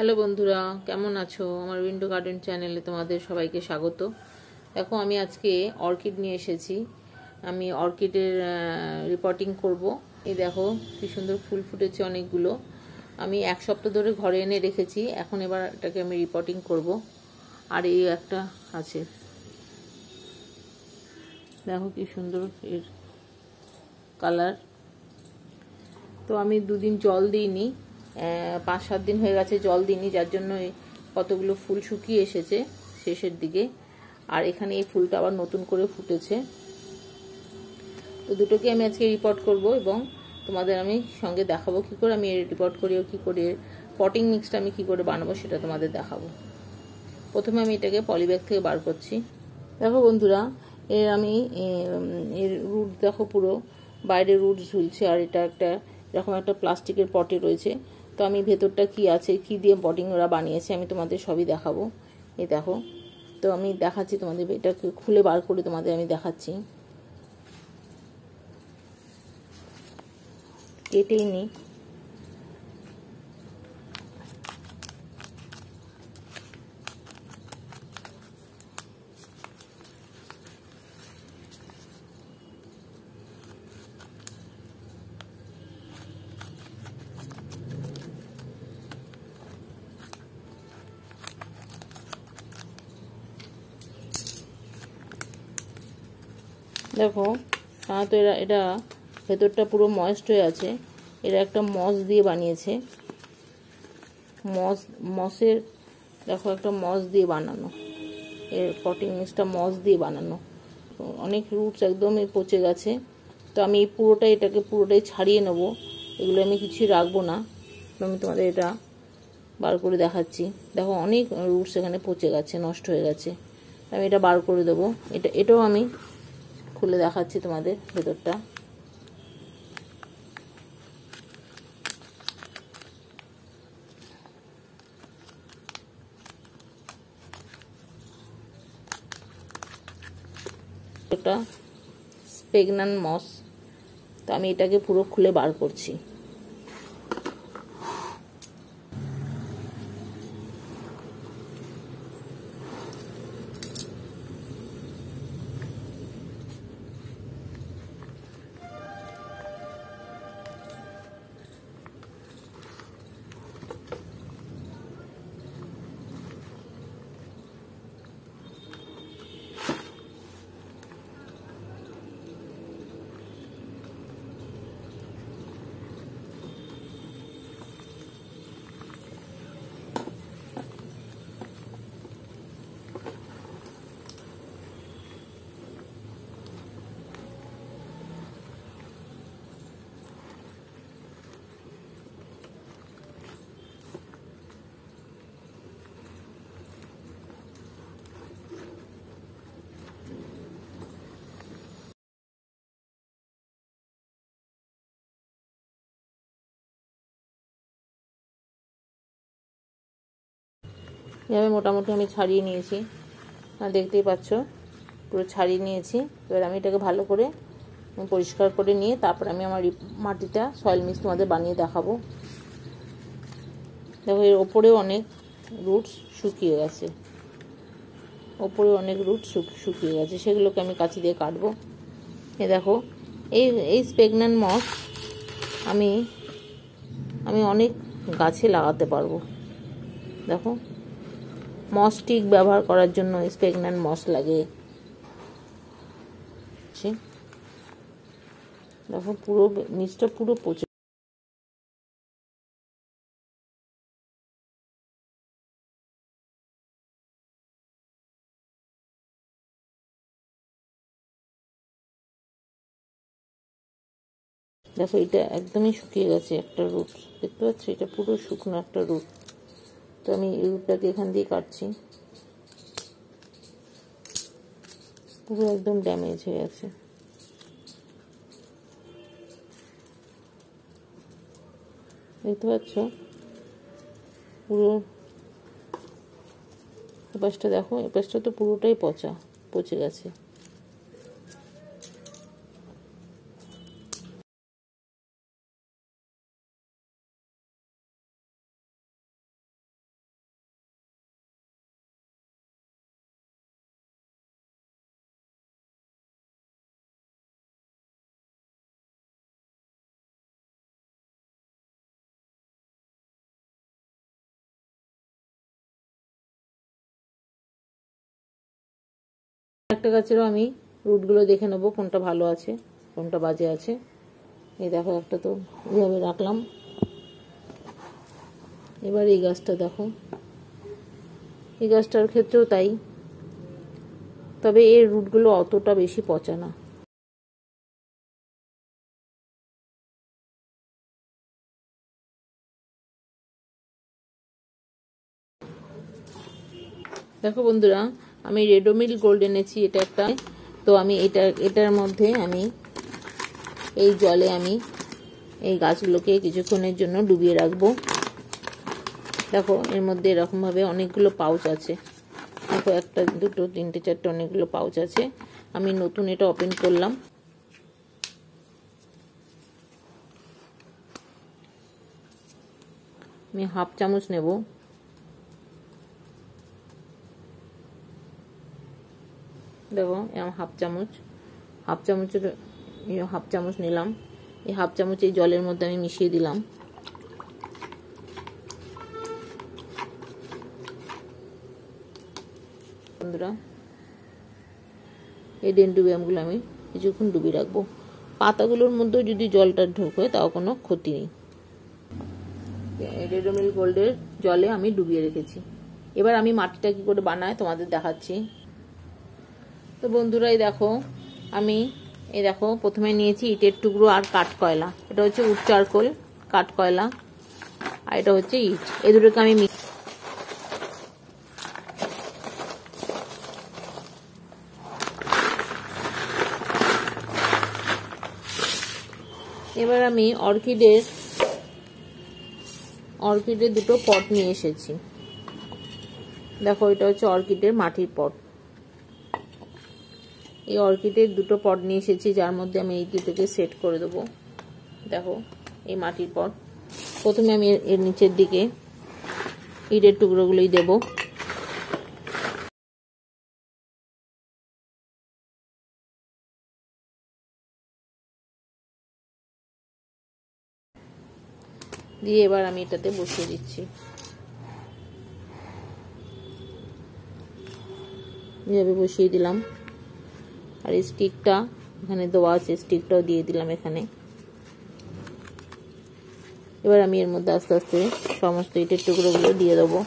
Hello বন্ধুরা, কেমন আছো? আমার উইন্ডো গার্ডেন চ্যানেলে তোমাদের সবাইকে স্বাগত। দেখো, আমি আজকে অর্কিড নিয়ে এসেছি। আমি অর্কিডের রিপোর্টিং করব। এই দেখো কি সুন্দর ফুল ফুটেছে অনেকগুলো। আমি এক সপ্তাহ ধরে ঘরে এনে রেখেছি, এখন এবার এটাকে আমি রিপোর্টিং করব। আর এই একটা আছে, দেখো কি সুন্দর এর কালার। তো আমি দুদিন জল দিইনি, 5-7 দিন হয়ে গেছে জল দিইনি, যার জন্য কতগুলো ফুল শুকিয়ে এসেছে শেষের দিকে। আর এখানে এই ফুলটা আবার নতুন করে ফুটেছে। তো দুটোকে আমি আজকে রিপোর্ট করব এবং তোমাদের আমি সঙ্গে দেখাবো কী করে আমি রিপোর্ট করি ও কী করে পটিং মিক্সটা আমি কী করে বানাবো সেটা তোমাদের দেখাবো। প্রথমে আমি এটাকে পলিব্যাগ থেকে বার করছি। দেখো বন্ধুরা, আমি এর রুট দেখো, পুরো বাইরে রুট ঝুলছে। আর এটা একটা এরকম একটা প্লাস্টিকের পটে রয়েছে। তো আমি ভেতরটা কি আছে, কি দিয়ে পটিং ওরা বানিয়েছে আমি তোমাদের সবই দেখাবো। এই দেখো, তো আমি দেখাচ্ছি তোমাদের, এটাকে খুলে বার করে তোমাদের আমি দেখাচ্ছি। কেটেই নিই। দেখো, তো এটা ভেতরটা পুরো ময়েস্ট হয়ে আছে। এরা একটা মস দিয়ে বানিয়েছে। মসের দেখো, একটা মস দিয়ে বানানো, এর পটিং মিক্সটা মস দিয়ে বানানো। অনেক রুটস একদমই পচে গেছে। তো আমি এটাকে পুরোটাই ছাড়িয়ে নেব। এগুলো আমি কিছুই রাখবো না। আমি তোমাদের এটা বার করে দেখাচ্ছি। দেখো, অনেক রুটস এখানে পচে গেছে, নষ্ট হয়ে গেছে। আমি এটা বার করে দেবো। এটাও আমি খুলে দেখাচ্ছি তোমাদের ভেতরটা। একটা স্পেগনান মস। তো আমি এটাকে পুরো খুলে বার করছি। এভাবে মোটামুটি আমি ছাড়িয়ে নিয়েছি, দেখতেই পাচ্ছ পুরো ছাড়িয়ে নিয়েছি। এবার আমি এটাকে ভালো করে পরিষ্কার করে নিয়ে তারপর আমি আমার মাটিটা সয়েল মিক্স তোমাদের বানিয়ে দেখাবো। দেখো, এর ওপরেও অনেক রুটস শুকিয়ে গেছে, শুকিয়ে গেছে, সেগুলোকে আমি কাঁচি দিয়ে কাটবো। দেখো, এই স্পেগনান মস আমি অনেক গাছে লাগাতে পারবো। দেখো, মস স্টিক ব্যবহার করার জন্য স্পেগনান মস লাগে। দেখো, পুরো নিচটা পুরো পচে। দেখো, এটা একদমই শুকিয়ে গেছে। একটা রুট দেখতে পাচ্ছি, এটা পুরো শুকনো একটা রুট। তো আমি এই রুটটাকে এখান দিয়ে কাটছি। পুরো একদম ড্যামেজ হয়ে গেছে। দেখতে পাচ্ছ, পুরো এপাশটা দেখো, এপাশটা তো পুরোটাই পচে গেছে। একটা গাছেরও আমি রুটগুলো দেখে নেবো কোনটা ভালো আছে কোনটা বাজে আছে। এই দেখো একটা তো এইভাবে রাখলাম। এবার এই গাছটা দেখো, এই গাছটার ক্ষেত্রেও তাই, তবে এর রুটগুলো অতটা বেশি পচা না। দেখো বন্ধুরা, আমি রেডোমিল গোল্ড এনেছি, এটা একটা। তো আমি এটার মধ্যে আমি এই জলে আমি এই গাছগুলোকে কিছুক্ষণের জন্য ডুবিয়ে রাখবো। দেখো এর মধ্যে এরকমভাবে অনেকগুলো পাউচ আছে। দেখো একটা দুটো তিনটে চারটে অনেকগুলো পাউচ আছে। আমি নতুন এটা ওপেন করলাম। আমি হাফ চামচ নেব। দেখো হাফ চামচ নিলাম। এই হাফ চামচ এই জলের মধ্যে আমি মিশিয়ে দিলাম। বন্ধুরা, এই ডেন্ডুবিয়ামগুলো আমি কিছুক্ষণ ডুবিয়ে রাখবো। পাতাগুলোর মধ্যে যদি জলটা ঢোকে তাও কোনো ক্ষতি নেই। রেডোমিল গোল্ডের জলে আমি ডুবিয়ে রেখেছি। এবার আমি মাটিটা কি করে বানাই তোমাদের দেখাচ্ছি। তো বন্ধুরা, এই দেখো প্রথমে নিয়েছি ইটের টুকরো আর কাঠকয়লা। এটা হচ্ছে উড চারকোল, কাঠকয়লা, আর এটা হচ্ছে ইট। এই দুটোকে আমি এবার আমি অর্কিডের দুটো পট নিয়ে এসেছি। দেখো এটা হচ্ছে অর্কিডের মাটির পট। এই অর্কিডের দুটো পট নিয়ে এসেছি, যার মধ্যে আমি এই দুটোকে সেট করে দেবো। দেখো এই মাটির পট। প্রথমে আমি এর নিচের দিকে ইটের টুকরোগুলোই দেব। দিয়ে এবার আমি এটাতে বসিয়ে দিচ্ছি। এভাবে বসিয়ে দিলাম। আর এই স্টিকটা এখানে দেওয়া আছে, স্টিকটাও দিয়ে দিলাম এখানে। এবার আমি এর মধ্যে আস্তে আস্তে সমস্ত ইটের টুকরোগুলো দিয়ে দেবো।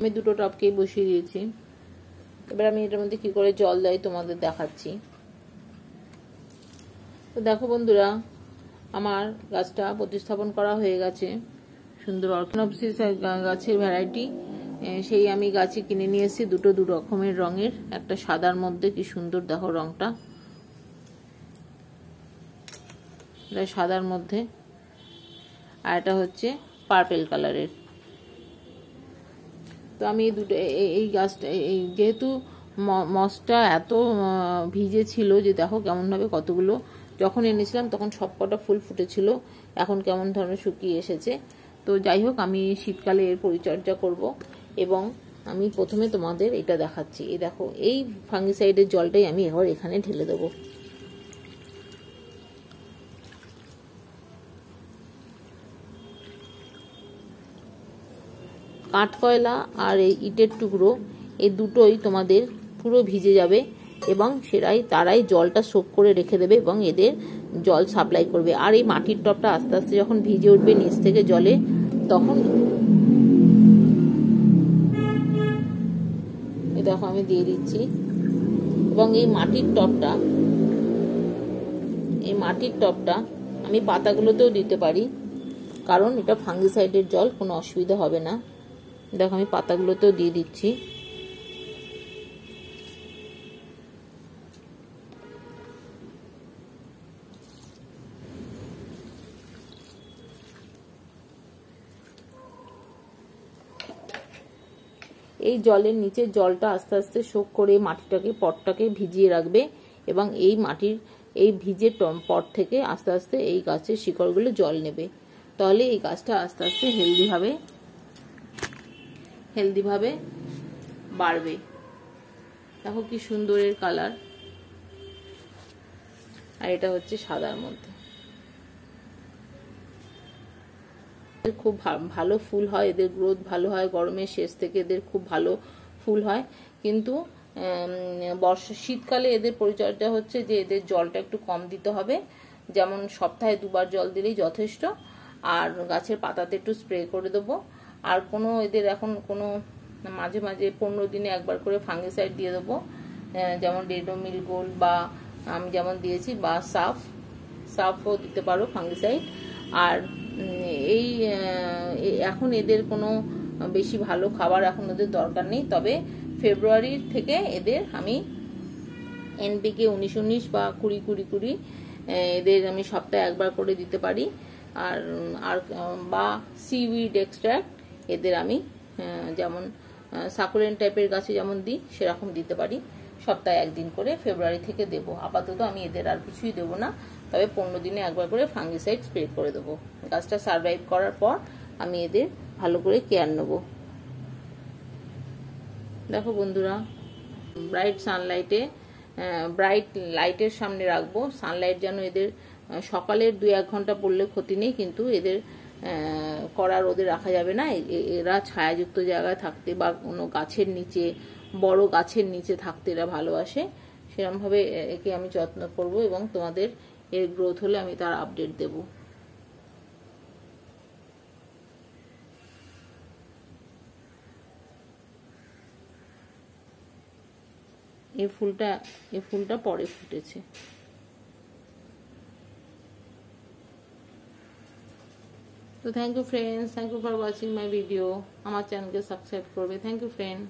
আমি দুটো টপকেই বসিয়ে দিয়েছি। এবার আমি এটার মধ্যে কি করে জল দেয় তোমাদের দেখাচ্ছি। তো দেখো বন্ধুরা, আমার গাছটা প্রতিস্থাপন করা হয়ে গেছে। সুন্দর অর্কিনোপসিস গাছের ভ্যারাইটি, সেই আমি গাছে কিনে নিয়ে এসেছি দুটো দু রকমের রঙের। একটা সাদার মধ্যে, কি সুন্দর দেখো রংটা, এটা সাদার মধ্যে, আর এটা হচ্ছে পার্পেল কালারের। তো আমি দুটো এই গাছটা যেহেতু মসটা এত ভিজে ছিল যে দেখো কেমনভাবে কতগুলো, যখন এনেছিলাম তখন সবকটা ফুল ফুটেছিল, এখন কেমন ধরনের শুকিয়ে এসেছে। তো যাই হোক, আমি শীতকালে এর পরিচর্যা করব এবং আমি প্রথমে তোমাদের এটা দেখাচ্ছি। এই দেখো এই ফাঙ্গিসাইডের জলটাই আমি এবার এখানে ঢেলে দেবো। কাঠকয়লা আর এই ইটের টুকরো, এই দুটোই তোমাদের পুরো ভিজে যাবে এবং তারাই জলটা সোক করে রেখে দেবে এবং এদের জল সাপ্লাই করবে। আর এই মাটির টবটা আস্তে আস্তে যখন ভিজে উঠবে নিচ থেকে জলে, তখন এই দেখো আমি দিয়ে দিচ্ছি। এবং এই মাটির টবটা আমি পাতাগুলোতেও দিতে পারি, কারণ এটা ফাঙ্গিসাইডের জল, কোনো অসুবিধা হবে না। দেখো আমি পাতাগুলোতেও দিয়ে দিচ্ছি। এই জলের নিচে জলটা আস্তে আস্তে শোক করে মাটিটাকে, পটটাকে ভিজিয়ে রাখবে, এবং এই মাটির এই ভিজে পট থেকে আস্তে আস্তে এই গাছের শিকড়গুলো জল নেবে। তাহলে এই গাছটা আস্তে আস্তে হেলদিভাবে বাড়বে। দেখো কি সুন্দর এর কালার। আর এটা হচ্ছে সাদার মধ্যে। খুব ভালো ফুল হয়, এদের গ্রোথ ভালো হয়, গরমের শেষ থেকে এদের খুব ভালো ফুল হয়। কিন্তু শীতকালে এদের পরিচর্যা হচ্ছে যে এদের জলটা একটু কম দিতে হবে, যেমন সপ্তাহে 2 বার জল দিলেই যথেষ্ট। আর গাছের পাতাতে একটু স্প্রে করে দেবো। আর কোনো এদের এখন কোনো মাঝে মাঝে 15 দিনে একবার করে ফাঙ্গিসাইড দিয়ে দেবো, যেমন ডেডোমিল গোল্ড বা আমি যেমন দিয়েছি, বা সাফও দিতে পারো ফাঙ্গিসাইড। আর এই এখন এদের কোনো বেশি ভালো খাবার এখন ওদের দরকার নেই, তবে ফেব্রুয়ারির থেকে এদের আমি NPK 19-19 বা 20-20-20 এদের আমি সপ্তাহে একবার করে দিতে পারি। আর বা সিউইড এক্সট্রাক্ট এদের আমি যেমন সাকুলেন্ট টাইপের গাছে যেমন দিই সেরকম দিতে পারি, সপ্তাহে 1 দিন করে ফেব্রুয়ারি থেকে দেব। আপাতত আমি এদের আর কিছুই দেবো না, তবে 15 দিনে একবার করে ফাঙ্গিসাইড স্প্রে করে দেবো। গাছটা সারভাইভ করার পর আমি এদের ভালো করে কেয়ার নেব। দেখো বন্ধুরা, ব্রাইট লাইটের সামনে রাখবো। সানলাইট যেন এদের সকালের 2-1 ঘন্টা পড়লে ক্ষতি নেই, কিন্তু এদের কড়া রোদে রাখা যাবে না। এরা ছায়াযুক্ত জায়গায় থাকতে বা কোনো গাছের নিচে, বড় গাছের নিচে থাকতে এরা ভালোবাসে। সেরকমভাবে একে আমি যত্ন করব, এবং তোমাদের এর গ্রোথ হলে আমি তার আপডেট দেব। এই ফুলটা পরে ফুটেছে। তো thank you friends, thank you for watching my video. আমার চ্যানেলকে সাবস্ক্রাইব করবে। Thank you friend.